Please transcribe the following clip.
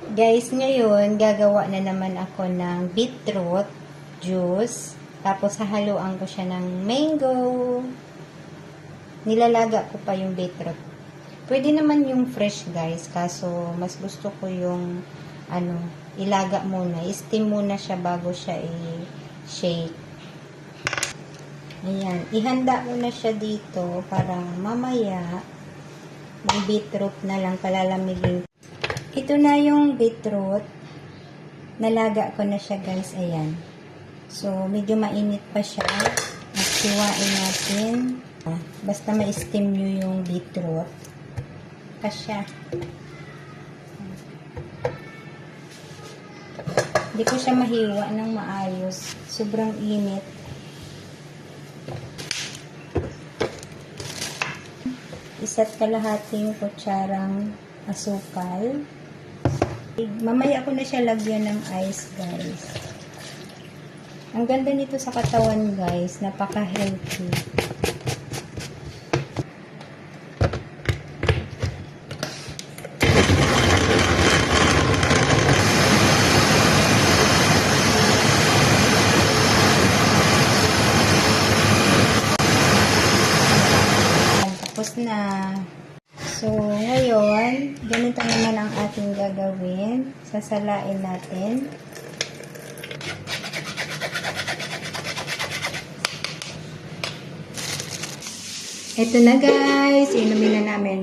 Guys, ngayon, gagawa na naman ako ng beetroot juice. Tapos, hahaluan ko siya ng mango. Nilalaga ko pa yung beetroot. Pwede naman yung fresh, guys. Kaso, mas gusto ko yung, ilaga muna. I-steam muna siya bago siya i-shake. Ayan. Ihanda ko na siya dito para mamaya, yung beetroot na lang palalamigin. Ito na yung beetroot. Nalaga ko na siya, guys. Ayan. So, medyo mainit pa siya. At hiwain natin. Basta ma-steam nyo yung beetroot. Kasya. Hindi ko siya mahiwa ng maayos. Sobrang init. Isa't kalahating kutsarang asukal. Mamaya ko na siya lagyan ng ice, guys. Ang ganda nito sa katawan, guys. Napaka-healthy. Tapos na. So, ngayon, ganito naman ang ating gagawin. Sasalain natin. Ito na, guys. Inumin na namin.